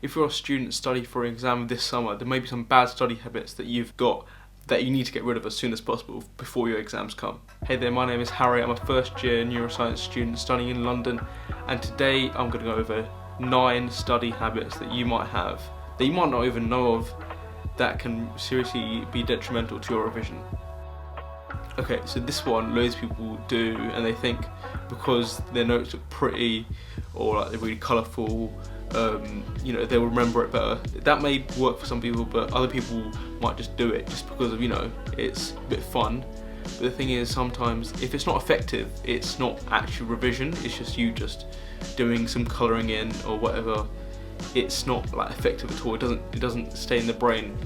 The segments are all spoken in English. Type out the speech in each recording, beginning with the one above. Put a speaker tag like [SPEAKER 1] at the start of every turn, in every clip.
[SPEAKER 1] if you're a student studying for an exam this summer, there may be some bad study habits that you've got that you need to get rid of as soon as possible before your exams come. Hey there, my name is Harry. I'm a first year neuroscience student studying in London, and today I'm going to go over 9 study habits that you might have, that you might not even know of, that can seriously be detrimental to your revision. Okay, so this one loads of people do, and they think because their notes look pretty or like they're really colourful, they'll remember it better. That may work for some people, but other people might just do it just because of, it's a bit fun. But the thing is, sometimes if it's not effective, it's not actual revision, it's just you just doing some colouring in or whatever. It's not like effective at all. It doesn't stay in the brain,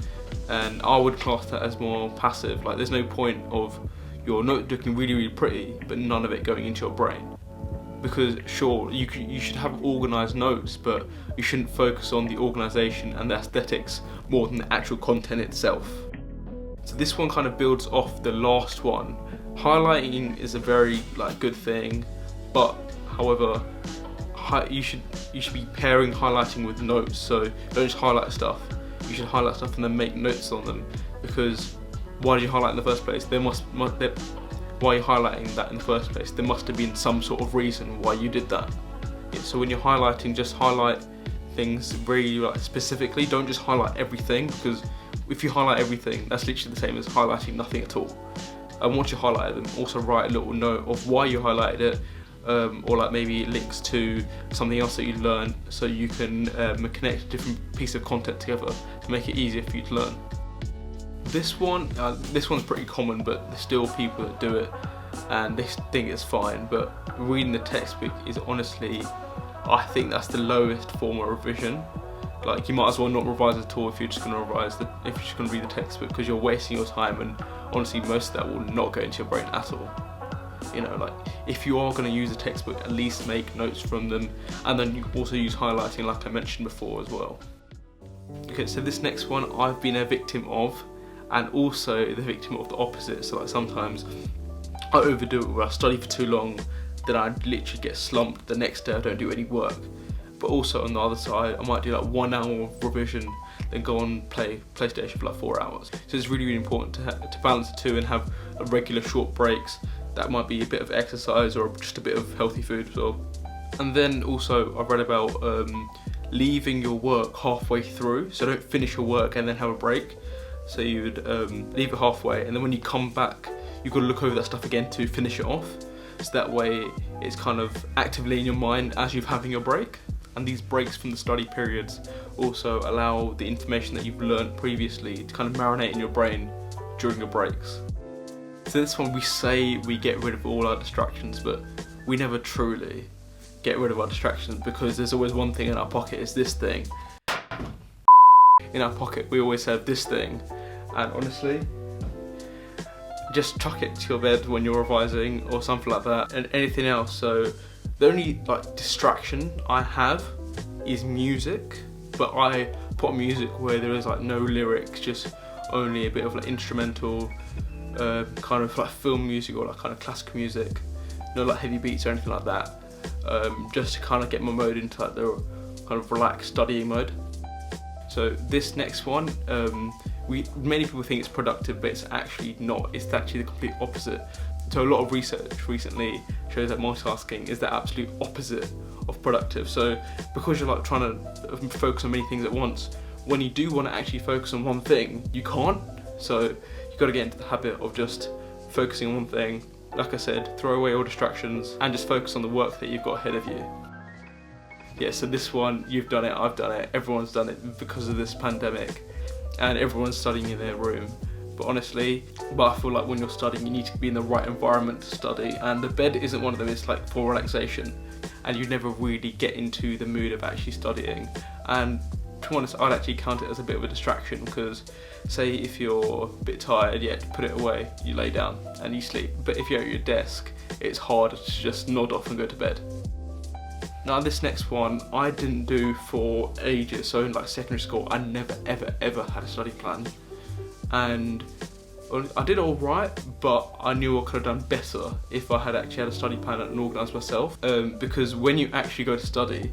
[SPEAKER 1] and I would class that as more passive. Like, there's no point of your note looking really, really pretty, but none of it going into your brain. Because sure, you should have organised notes, but you shouldn't focus on the organisation and the aesthetics more than the actual content itself. So this one kind of builds off the last one. Highlighting is a very good thing, but however, you should be pairing highlighting with notes. So don't just highlight stuff. You should highlight stuff and then make notes on them, because why did you highlight in the first place? Why are you highlighting that in the first place? There must have been some sort of reason why you did that. Yeah, so when you're highlighting, just highlight things very specifically. Don't just highlight everything, because if you highlight everything, that's literally the same as highlighting nothing at all. And once you highlight them, also write a little note of why you highlighted it, or maybe links to something else that you learned, so you can connect different pieces of content together to make it easier for you to learn. This one's pretty common, but there's still people that do it and they think it's fine. But reading the textbook is honestly, I think that's the lowest form of revision. Like, you might as well not revise at all if you're just going to read the textbook, because you're wasting your time, and honestly most of that will not go into your brain at all. If you are going to use a textbook, at least make notes from them, and then you also use highlighting like I mentioned before as well. Okay, so this next one I've been a victim of, and also the victim of the opposite. So sometimes I overdo it where I study for too long, then I literally get slumped. The next day I don't do any work. But also on the other side, I might do 1 hour of revision, then go on play PlayStation for 4 hours. So it's really, really important to balance the two and have regular short breaks. That might be a bit of exercise or just a bit of healthy food as well. And then also I've read about leaving your work halfway through. So don't finish your work and then have a break. So you'd leave it halfway, and then when you come back, you've got to look over that stuff again to finish it off. So that way it's kind of actively in your mind as you're having your break. And these breaks from the study periods also allow the information that you've learned previously to kind of marinate in your brain during your breaks. So this one, we say we get rid of all our distractions, but we never truly get rid of our distractions, because there's always one thing in our pocket. It's this thing. In our pocket we always have this thing, and honestly, just chuck it to your bed when you're revising or something like that, and anything else. So the only distraction I have is music, but I put on music where there is no lyrics, just only a bit of kind of film music or kind of classical music, no heavy beats or anything like that, just to kind of get my mode into the kind of relaxed studying mode. So this next one, many people think it's productive, but it's actually not. It's actually the complete opposite. So a lot of research recently shows that multitasking is the absolute opposite of productive. So because you're trying to focus on many things at once, when you do want to actually focus on one thing, you can't. So you've got to get into the habit of just focusing on one thing. Like I said, throw away all distractions and just focus on the work that you've got ahead of you. Yeah, so this one, you've done it, I've done it, everyone's done it because of this pandemic, and everyone's studying in their room. But honestly, I feel like when you're studying, you need to be in the right environment to study, and the bed isn't one of them. It's for relaxation, and you never really get into the mood of actually studying. And to be honest, I'd actually count it as a bit of a distraction, because say if you're a bit tired, put it away, you lay down and you sleep. But if you're at your desk, it's hard to just nod off and go to bed. Now this next one I didn't do for ages. So in secondary school, I never ever had a study plan, and I did all right, but I knew I could have done better if I had actually had a study plan and organised myself. Because when you actually go to study,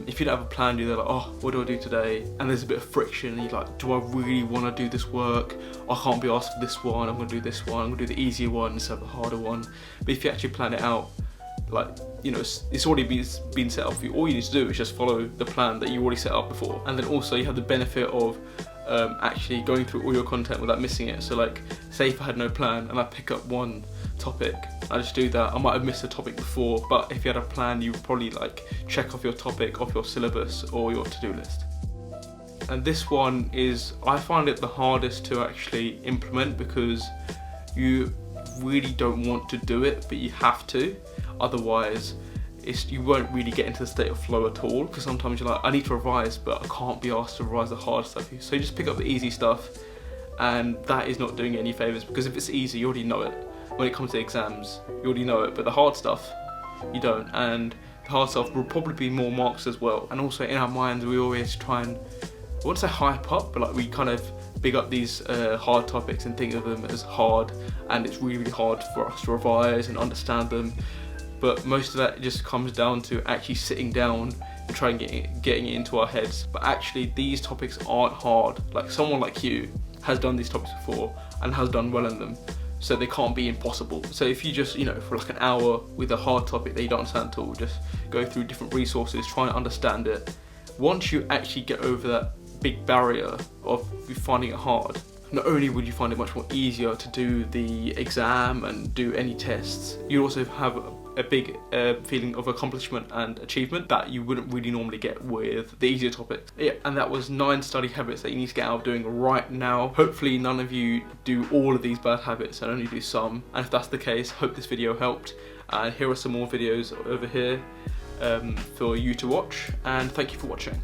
[SPEAKER 1] if you don't have a plan, you're like, oh, what do I do today? And there's a bit of friction, and you're like, do I really want to do this work? I can't be asked for this one, I'm going to do this one, I'm going to do the easier one instead of the harder one. But if you actually plan it out, like, you know, it's already been set up for you. All you need to do is just follow the plan that you already set up before. And then also you have the benefit of actually going through all your content without missing it. So like, say if I had no plan and I pick up one topic, I just do that, I might have missed a topic before, but if you had a plan, you would probably like check off your topic off your syllabus or your to-do list. And this one is, I find it the hardest to actually implement, because you really don't want to do it, but you have to. Otherwise, you won't really get into the state of flow at all, because sometimes you're like, I need to revise, but I can't be asked to revise the hard stuff. So you just pick up the easy stuff, and that is not doing you any favours, because if it's easy, you already know it. When it comes to exams, you already know it, but the hard stuff, you don't. And the hard stuff will probably be more marks as well. And also in our minds, we always try and, I wouldn't say hype up, but like we kind of big up these hard topics and think of them as hard, and it's really, really hard for us to revise and understand them. But most of that just comes down to actually sitting down and trying getting it into our heads. But actually, these topics aren't hard. Like, someone like you has done these topics before and has done well in them, so they can't be impossible. So if you just, you know, for like an hour with a hard topic that you don't understand at all, just go through different resources, try and understand it. Once you actually get over that big barrier of finding it hard, not only would you find it much more easier to do the exam and do any tests, you also have a big feeling of accomplishment and achievement that you wouldn't really normally get with the easier topics. Yeah, and that was 9 study habits that you need to get out of doing right now. Hopefully none of you do all of these bad habits and only do some. And if that's the case, hope this video helped. And here are some more videos over here for you to watch. And thank you for watching.